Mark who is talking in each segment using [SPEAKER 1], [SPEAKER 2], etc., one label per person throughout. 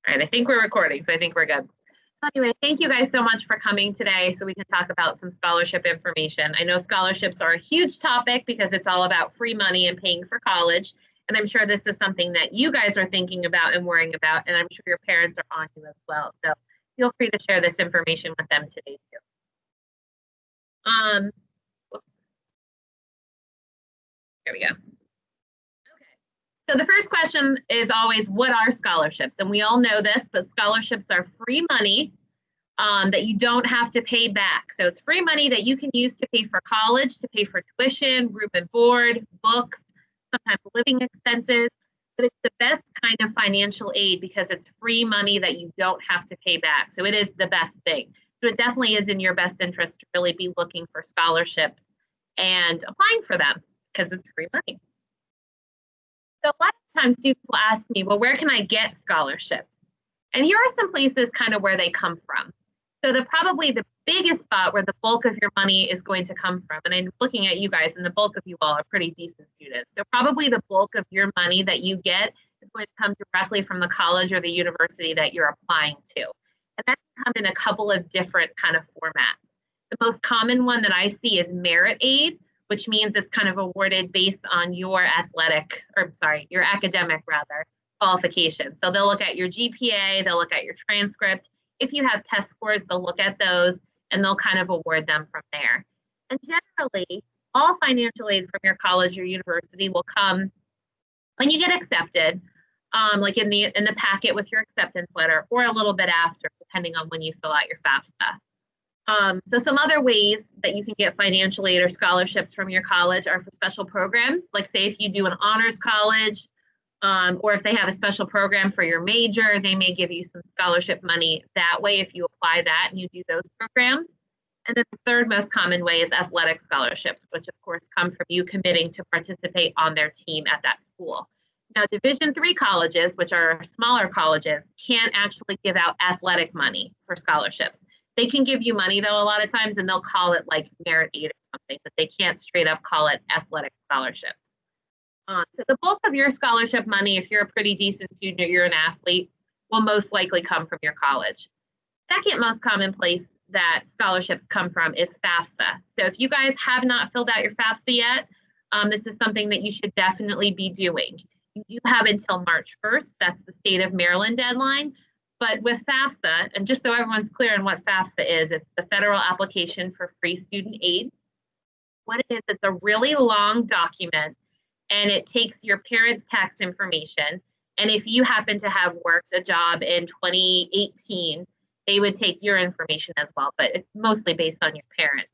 [SPEAKER 1] All right, I think we're recording, so I think we're good. So anyway, thank you guys so much for coming today so we can talk about some scholarship information. I know scholarships are a huge topic because it's all about free money and paying for college. And I'm sure this is something that you guys are thinking about and worrying about, and I'm sure your parents are on you as well. So feel free to share this information with them today too. Whoops. Here we go. So the first question is always, what are scholarships? And we all know this, but scholarships are free money that you don't have to pay back. So it's free money that you can use to pay for college, to pay for tuition, room and board, books, sometimes living expenses. But it's the best kind of financial aid because it's free money that you don't have to pay back. So it is the best thing. So it definitely is in your best interest to really be looking for scholarships and applying for them because it's free money. So a lot of times students will ask me, well, where can I get scholarships? And here are some places kind of where they come from. So probably the biggest spot where the bulk of your money is going to come from, and I'm looking at you guys, and the bulk of you all are pretty decent students. So probably the bulk of your money that you get is going to come directly from the college or the university that you're applying to. And that can come in a couple of different kind of formats. The most common one that I see is merit aid, which means it's kind of awarded based on your your academic qualifications. So they'll look at your GPA, they'll look at your transcript. If you have test scores, they'll look at those and they'll kind of award them from there. And generally, all financial aid from your college or university will come when you get accepted, like in the packet with your acceptance letter, or a little bit after, depending on when you fill out your FAFSA. So some other ways that you can get financial aid or scholarships from your college are for special programs, like say if you do an honors college, or if they have a special program for your major, they may give you some scholarship money that way if you apply that and you do those programs. And then the third most common way is athletic scholarships, which of course come from you committing to participate on their team at that school. Now, Division III colleges, which are smaller colleges, can't actually give out athletic money for scholarships. They can give you money, though, a lot of times, and they'll call it like merit aid or something, but they can't straight up call it athletic scholarship. So the bulk of your scholarship money, if you're a pretty decent student or you're an athlete, will most likely come from your college. Second most common place that scholarships come from is FAFSA. So if you guys have not filled out your FAFSA yet, this is something that you should definitely be doing. You do have until March 1st. That's the state of Maryland deadline. But with FAFSA, and just so everyone's clear on what FAFSA is, it's the Federal Application for Free Student Aid. What it is, it's a really long document, and it takes your parents' tax information. And if you happen to have worked a job in 2018, they would take your information as well, but it's mostly based on your parents.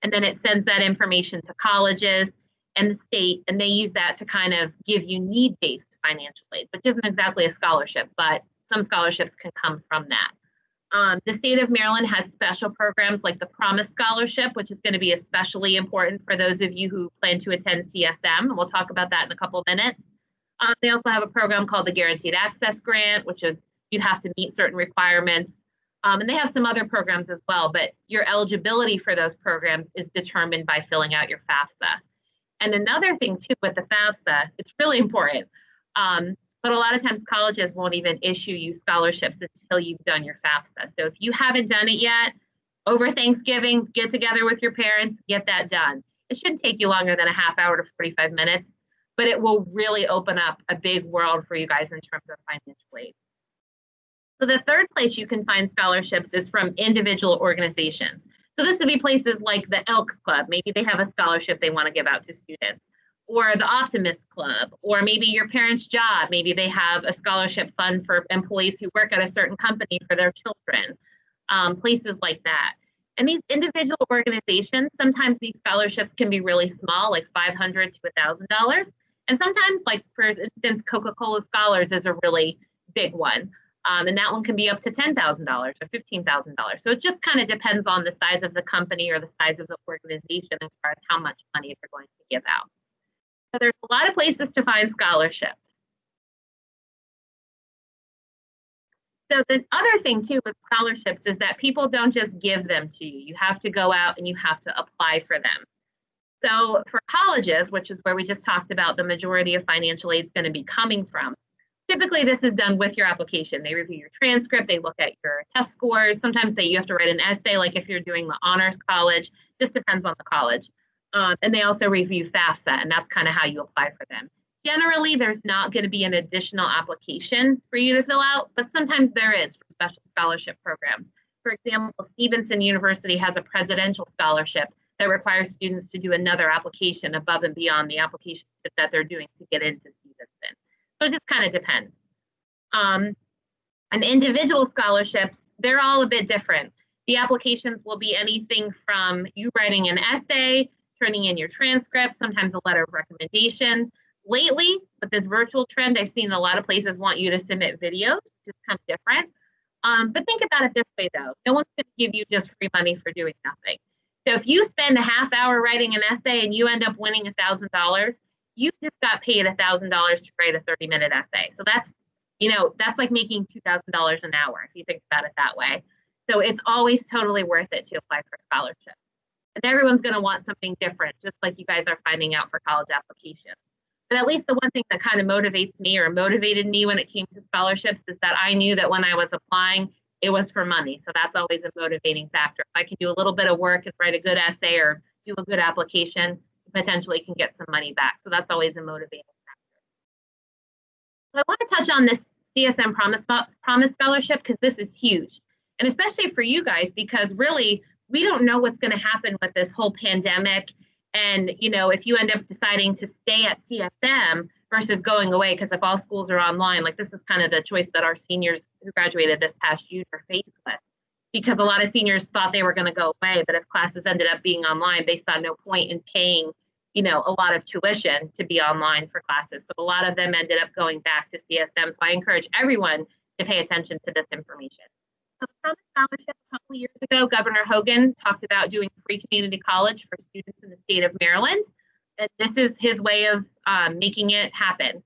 [SPEAKER 1] And then it sends that information to colleges and the state, and they use that to kind of give you need-based financial aid, which isn't exactly a scholarship, but some scholarships can come from that. The state of Maryland has special programs like the Promise Scholarship, which is going to be especially important for those of you who plan to attend CSM. And we'll talk about that in a couple of minutes. They also have a program called the Guaranteed Access Grant, which is you have to meet certain requirements. And they have some other programs as well, but your eligibility for those programs is determined by filling out your FAFSA. And another thing too with the FAFSA, it's really important. But a lot of times colleges won't even issue you scholarships until you've done your FAFSA. So if you haven't done it yet, over Thanksgiving, get together with your parents, get that done. It shouldn't take you longer than a half hour to 45 minutes, but it will really open up a big world for you guys in terms of financial aid. So the third place you can find scholarships is from individual organizations. So this would be places like the Elks Club. Maybe they have a scholarship they want to give out to students. Or the Optimist Club, or maybe your parents' job. Maybe they have a scholarship fund for employees who work at a certain company for their children, places like that. And these individual organizations, sometimes these scholarships can be really small, like $500 to $1,000. And sometimes, like for instance, Coca-Cola Scholars is a really big one. And that one can be up to $10,000 or $15,000. So it just kind of depends on the size of the company or the size of the organization as far as how much money they're going to give out. So there's a lot of places to find scholarships. So the other thing too with scholarships is that people don't just give them to you. You have to go out and you have to apply for them. So for colleges, which is where we just talked about the majority of financial aid is going to be coming from, typically this is done with your application. They review your transcript, they look at your test scores. Sometimes you have to write an essay, like if you're doing the honors college, just depends on the college. And they also review FAFSA, and that's kind of how you apply for them. Generally, there's not going to be an additional application for you to fill out, but sometimes there is for special scholarship programs. For example, Stevenson University has a presidential scholarship that requires students to do another application above and beyond the application that they're doing to get into Stevenson. So it just kind of depends. And individual scholarships, they're all a bit different. The applications will be anything from you writing an essay, turning in your transcript, sometimes a letter of recommendation. Lately, with this virtual trend, I've seen a lot of places want you to submit videos, which is kind of different. But think about it this way, though. No one's going to give you just free money for doing nothing. So if you spend a half hour writing an essay and you end up winning $1,000, you just got paid $1,000 to write a 30-minute essay. So that's, that's like making $2,000 an hour if you think about it that way. So it's always totally worth it to apply for scholarships. And everyone's going to want something different, just like you guys are finding out for college applications. But at least the one thing that kind of motivates me or motivated me when it came to scholarships is that I knew that when I was applying, it was for money. So that's always a motivating factor. If I can do a little bit of work and write a good essay or do a good application, potentially can get some money back. So that's always a motivating factor. So I want to touch on this CSM Promise Scholarship because this is huge. And especially for you guys, because really, we don't know what's going to happen with this whole pandemic. And, if you end up deciding to stay at CSM versus going away, because if all schools are online, like this is kind of the choice that our seniors who graduated this past June are faced with. Because a lot of seniors thought they were going to go away, but if classes ended up being online, they saw no point in paying, a lot of tuition to be online for classes. So a lot of them ended up going back to CSM. So I encourage everyone to pay attention to this information. So the Promise Scholarship, a couple of years ago, Governor Hogan talked about doing free community college for students in the state of Maryland. And this is his way of making it happen.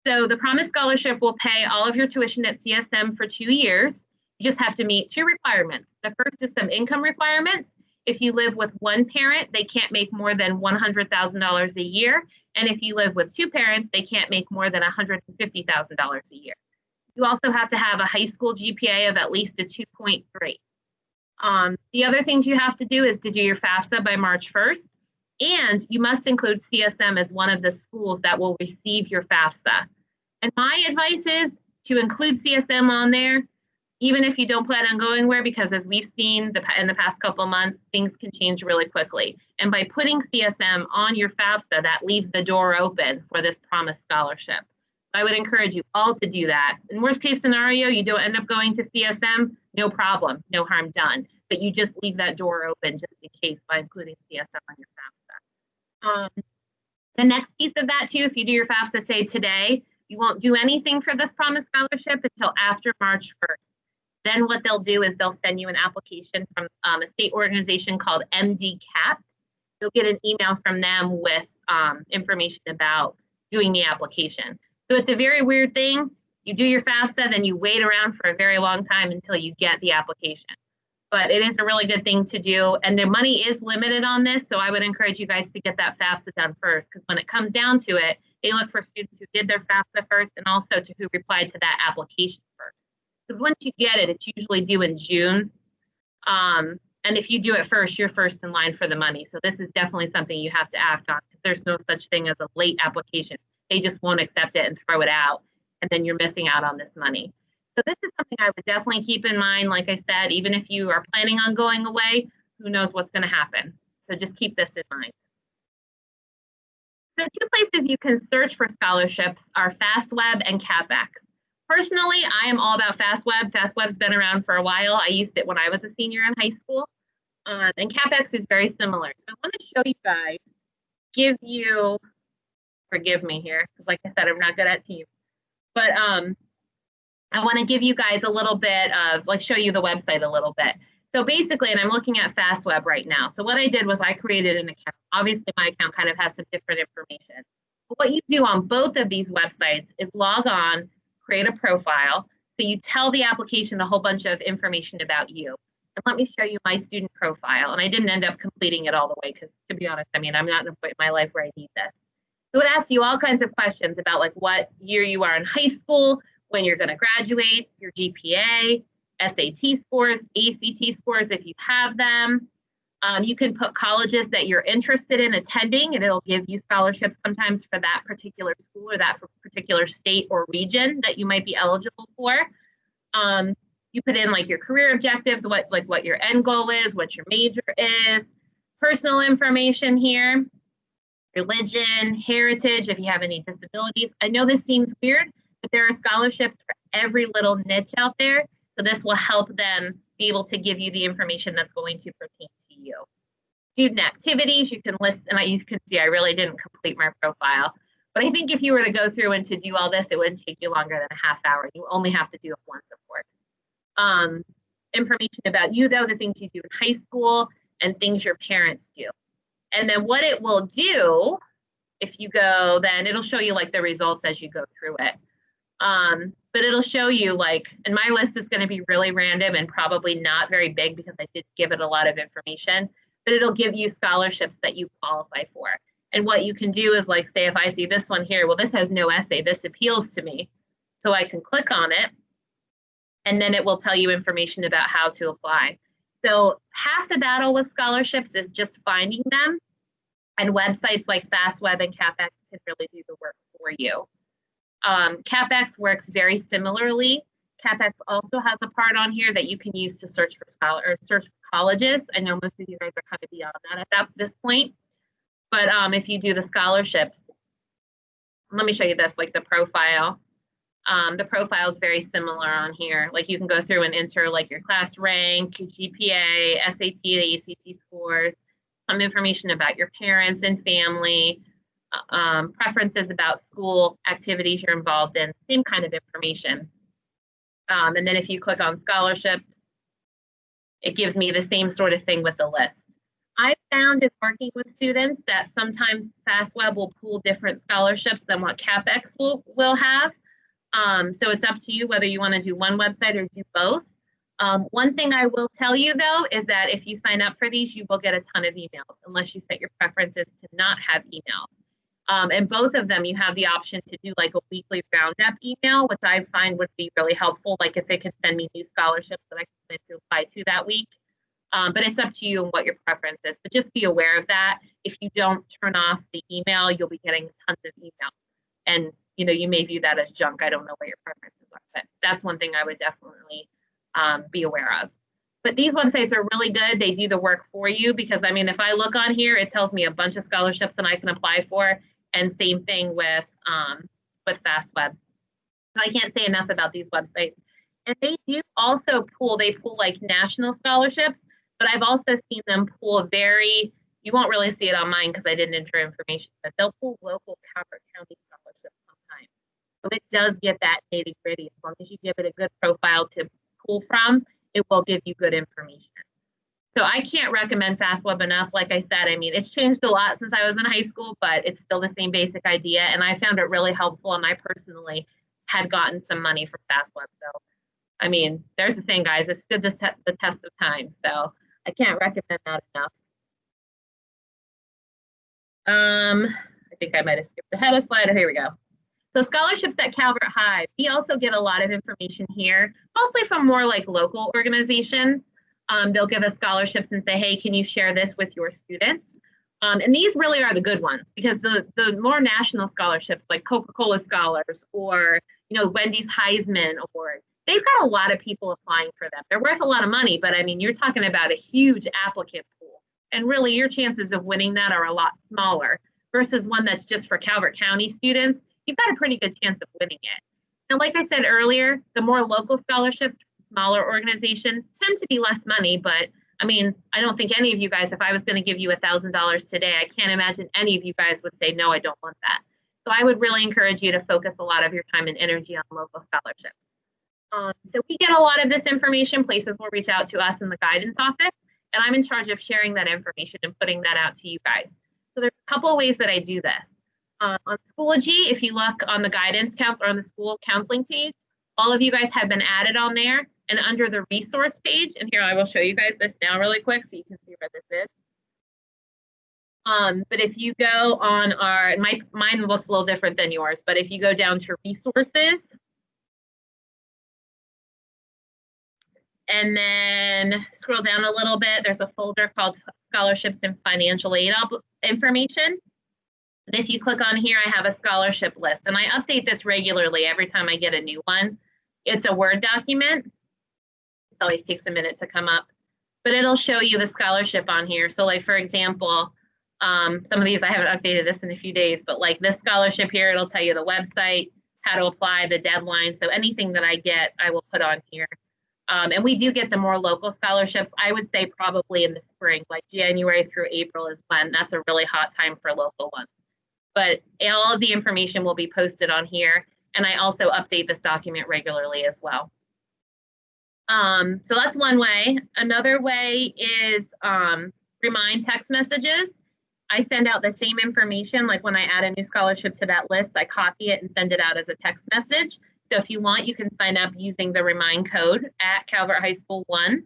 [SPEAKER 1] So the Promise Scholarship will pay all of your tuition at CSM for 2 years. You just have to meet 2 requirements. The first is some income requirements. If you live with one parent, they can't make more than $100,000 a year. And if you live with 2 parents, they can't make more than $150,000 a year. You also have to have a high school GPA of at least a 2.3. The other things you have to do is to do your FAFSA by March 1st. And you must include CSM as one of the schools that will receive your FAFSA. And my advice is to include CSM on there, even if you don't plan on going where, because as we've seen in the past couple of months, things can change really quickly. And by putting CSM on your FAFSA, that leaves the door open for this Promise Scholarship. I would encourage you all to do that. In worst case scenario, you don't end up going to CSM, no problem, no harm done. But you just leave that door open just in case by including CSM on your FAFSA. The next piece of that too, if you do your FAFSA, say today, you won't do anything for this Promise Scholarship until after March 1st. Then what they'll do is they'll send you an application from a state organization called MDCAP. You'll get an email from them with information about doing the application. So it's a very weird thing. You do your FAFSA, then you wait around for a very long time until you get the application. But it is a really good thing to do. And the money is limited on this. So I would encourage you guys to get that FAFSA done first, because when it comes down to it, they look for students who did their FAFSA first and also to who replied to that application first. Because once you get it, it's usually due in June. And if you do it first, you're first in line for the money. So this is definitely something you have to act on, because there's no such thing as a late application. They just won't accept it and throw it out, and then you're missing out on this money. So this is something I would definitely keep in mind. Like I said, even if you are planning on going away, who knows what's going to happen. So just keep this in mind. The 2 places you can search for scholarships are Fastweb and CapEx. Personally, I am all about Fastweb. Fastweb's been around for a while. I used it when I was a senior in high school. And CapEx is very similar. So I want to show you guys, forgive me here, because like I said, I'm not good at Teams. But I want to give you guys a little bit of, let's show you the website a little bit. So basically, and I'm looking at Fastweb right now. So what I did was I created an account. Obviously, my account kind of has some different information. But what you do on both of these websites is log on, create a profile. So you tell the application a whole bunch of information about you. And let me show you my student profile. And I didn't end up completing it all the way because, to be honest, I mean, I'm not in a point in my life where I need this. It would ask you all kinds of questions about like what year you are in high school, when you're going to graduate, your GPA, SAT scores, ACT scores if you have them. You can put colleges that you're interested in attending, and it'll give you scholarships sometimes for that particular school or that particular state or region that you might be eligible for. You put in like your career objectives, what your end goal is, what your major is, personal information here, religion, heritage, if you have any disabilities. I know this seems weird, but there are scholarships for every little niche out there. So this will help them be able to give you the information that's going to pertain to you. Student activities, you can list, and you can see I really didn't complete my profile. But I think if you were to go through and to do all this, it wouldn't take you longer than a half hour. You only have to do it once, of course. Information about you, though, the things you do in high school and things your parents do. And then what it will do, if you go, then it'll show you like the results as you go through it. But it'll show you like, and my list is going to be really random and probably not very big because I did give it a lot of information, but it'll give you scholarships that you qualify for. And what you can do is like, say, if I see this one here, well, this has no essay, this appeals to me. So I can click on it and then it will tell you information about how to apply. So half the battle with scholarships is just finding them, and websites like Fastweb and CapEx can really do the work for you. CapEx works very similarly. CapEx also has a part on here that you can use to search for colleges. I know most of you guys are kind of beyond that at this point, but if you do the scholarships, let me show you this, like the profile. The profile is very similar on here. Like you can go through and enter like your class rank, your GPA, SAT, ACT scores, some information about your parents and family, preferences about school activities you're involved in, same kind of information. And then if you click on scholarships, it gives me the same sort of thing with the list. I found in working with students that sometimes Fastweb will pool different scholarships than what CapEx will have. So it's up to you whether you want to do one website or do both. One thing I will tell you though is that if you sign up for these, you will get a ton of emails unless you set your preferences to not have emails. And both of them, you have the option to do like a weekly roundup email, which I find would be really helpful. Like if it could send me new scholarships that I can plan to apply to that week. But it's up to you and what your preference is. But just be aware of that. If you don't turn off the email, you'll be getting tons of email. And you may view that as junk. I don't know what your preferences are, but that's one thing I would definitely be aware of. But these websites are really good. They do the work for you because, I mean, if I look on here, it tells me a bunch of scholarships that I can apply for. And same thing with Fastweb. So I can't say enough about these websites. And they do also pool like national scholarships, but I've also seen them pool you won't really see it on mine because I didn't enter information, but they'll pull local Calvert County scholarships sometimes. So it does get that nitty gritty. As long as you give it a good profile to pull from, it will give you good information. So I can't recommend Fastweb enough. Like I said, I mean, it's changed a lot since I was in high school, but it's still the same basic idea. And I found it really helpful. And I personally had gotten some money from Fastweb. So, I mean, there's the thing, guys. It stood the test of time. So I can't recommend that enough. I think I might have skipped ahead a slide. Oh, here we go. So scholarships at Calvert High, we also get a lot of information here, mostly from more like local organizations. They'll give us scholarships and say, hey, can you share this with your students? And these really are the good ones because the more national scholarships like Coca-Cola Scholars or, Wendy's Heisman Award, they've got a lot of people applying for them. They're worth a lot of money, but I mean, you're talking about a huge applicant pool. And really your chances of winning that are a lot smaller versus one that's just for Calvert County students. You've got a pretty good chance of winning it. Now, like I said earlier, the more local scholarships, smaller organizations tend to be less money, but I mean, I don't think any of you guys, if I was going to give you $1,000 today, I can't imagine any of you guys would say, no, I don't want that. So I would really encourage you to focus a lot of your time and energy on local scholarships. So we get a lot of this information. Places will reach out to us in the guidance office, and I'm in charge of sharing that information and putting that out to you guys. So there's a couple of ways that I do this. On Schoology, if you look on the guidance counselor on the school counseling page, all of you guys have been added on there. And under the resource page, and here I will show you guys this now really quick so you can see where this is. But if you go on our, and mine looks a little different than yours, but if you go down to resources, and then scroll down a little bit, there's a folder called Scholarships and Financial Aid Information. And if you click on here, I have a scholarship list, and I update this regularly every time I get a new one. It's a Word document. This always takes a minute to come up, but it'll show you the scholarship on here. So like, for example, some of these, I haven't updated this in a few days, but like this scholarship here, it'll tell you the website, how to apply, the deadline. So anything that I get, I will put on here. And we do get the more local scholarships. I would say probably in the spring, like January through April is when that's a really hot time for local ones. But all of the information will be posted on here. And I also update this document regularly as well. So that's one way. Another way is remind text messages. I send out the same information, like when I add a new scholarship to that list, I copy it and send it out as a text message. So if you want, you can sign up using the remind code at Calvert High School 1.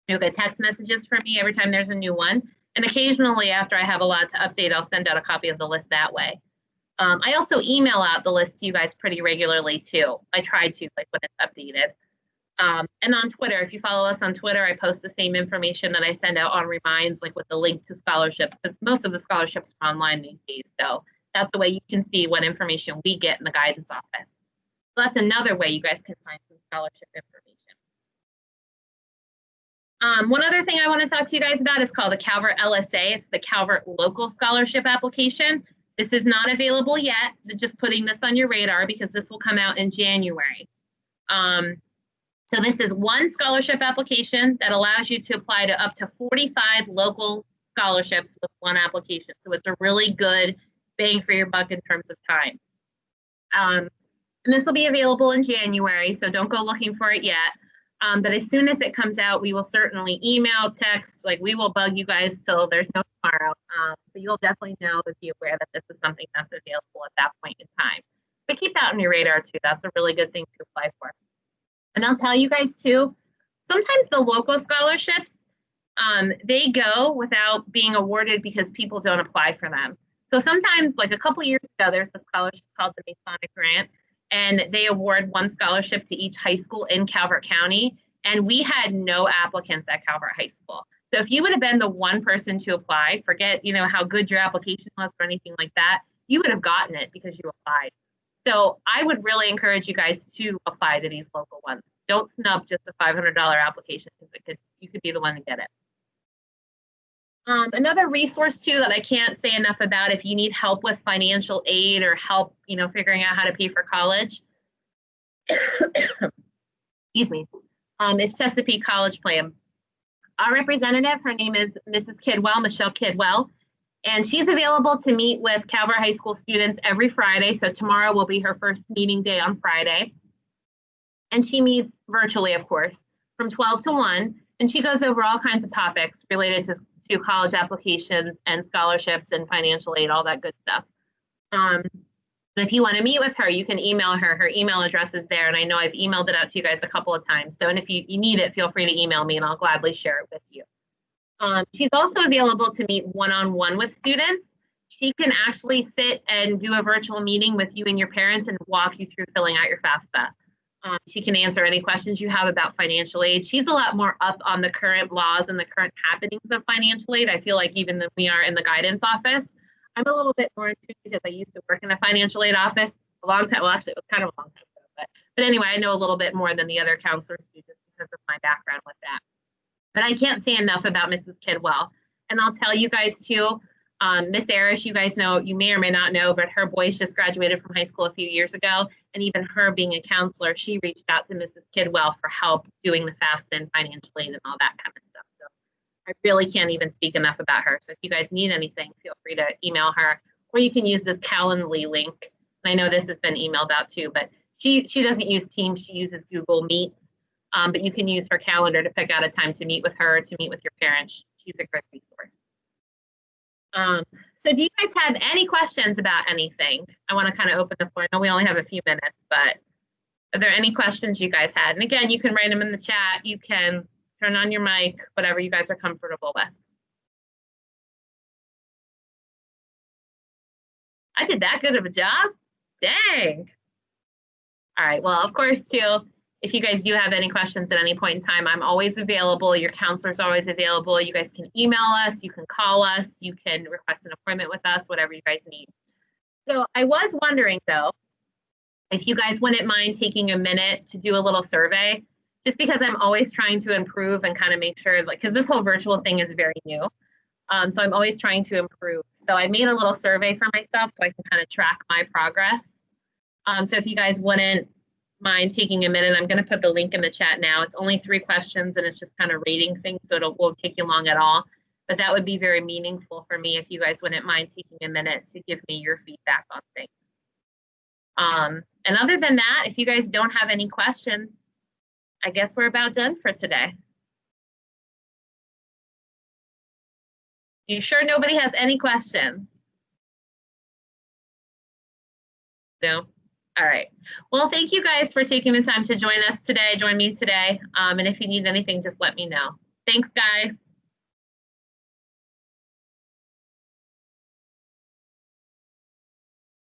[SPEAKER 1] You'll get text messages from me every time there's a new one. And occasionally after I have a lot to update, I'll send out a copy of the list that way. I also email out the list to you guys pretty regularly too. I try to, like when it's updated. And on Twitter, if you follow us on Twitter, I post the same information that I send out on reminds, like with the link to scholarships, because most of the scholarships are online these days. So that's the way you can see what information we get in the guidance office. So that's another way you guys can find some scholarship information. One other thing I want to talk to you guys about is called the Calvert LSA. It's the Calvert Local Scholarship Application. This is not available yet, just putting this on your radar because this will come out in January. So this is one scholarship application that allows you to apply to up to 45 local scholarships with one application. So it's a really good bang for your buck in terms of time. And this will be available in January, so don't go looking for it yet. But as soon as it comes out, we will certainly email, text, like we will bug you guys till there's no tomorrow. So you'll definitely know and be aware that this is something that's available at that point in time. But keep that on your radar too. That's a really good thing to apply for. And I'll tell you guys too, sometimes the local scholarships, they go without being awarded because people don't apply for them. So sometimes, like a couple years ago, there's a scholarship called the Masonic Grant, and they award one scholarship to each high school in Calvert County, and we had no applicants at Calvert High School. So if you would have been the one person to apply, forget, you know, how good your application was or anything like that, you would have gotten it because you applied. So I would really encourage you guys to apply to these local ones. Don't snub just a $500 application because you could be the one to get it. Another resource too that I can't say enough about if you need help with financial aid or help, you know, figuring out how to pay for college. Excuse me. Is Chesapeake College Plan. Our representative, her name is Mrs. Kidwell, Michelle Kidwell, and she's available to meet with Calvert High School students every Friday. So tomorrow will be her first meeting day on Friday. And she meets virtually, of course, from 12 to 1. And she goes over all kinds of topics related to college applications and scholarships and financial aid, all that good stuff. If you want to meet with her, you can email her. Her email address is there. And I know I've emailed it out to you guys a couple of times. So, and if you need it, feel free to email me and I'll gladly share it with you. She's also available to meet one-on-one with students. She can actually sit and do a virtual meeting with you and your parents and walk you through filling out your FAFSA. She can answer any questions you have about financial aid. She's a lot more up on the current laws and the current happenings of financial aid. I feel like even though we are in the guidance office, I'm a little bit more in tune because I used to work in a financial aid office a long time. Well, actually, it was kind of a long time ago. But anyway, I know a little bit more than the other counselors do just because of my background with that. But I can't say enough about Mrs. Kidwell. And I'll tell you guys too, Miss Arish, you guys know, you may or may not know, but her boys just graduated from high school a few years ago. And even her being a counselor, she reached out to Mrs. Kidwell for help doing the FAFSA and financial aid and all that kind of stuff. So I really can't even speak enough about her. So if you guys need anything, feel free to email her, or you can use this Calendly link. And I know this has been emailed out too, but she doesn't use Teams, she uses Google Meets. But you can use her calendar to pick out a time to meet with her, to meet with your parents. She's a great resource. So do you guys have any questions about anything? I want to kind of open the floor. I know we only have a few minutes, but are there any questions you guys had? And again, you can write them in the chat. You can turn on your mic, whatever you guys are comfortable with. I did that good of a job? Dang. All right, well, of course, too, if you guys do have any questions at any point in time, I'm always available. Your counselor's always available. You guys can email us, you can call us, you can request an appointment with us, whatever you guys need. So I was wondering, though, if you guys wouldn't mind taking a minute to do a little survey, just because I'm always trying to improve and kind of make sure, like, because this whole virtual thing is very new. So I'm always trying to improve. So I made a little survey for myself so I can kind of track my progress. So if you guys wouldn't mind taking a minute, I'm going to put the link in the chat now. It's only 3 questions and it's just kind of rating things, so it won't take you long at all. But that would be very meaningful for me if you guys wouldn't mind taking a minute to give me your feedback on things. And other than that, if you guys don't have any questions, I guess we're about done for today. You sure nobody has any questions? No? All right. Well, thank you guys for taking the time to join us today, join me today. And if you need anything, just let me know. Thanks, guys.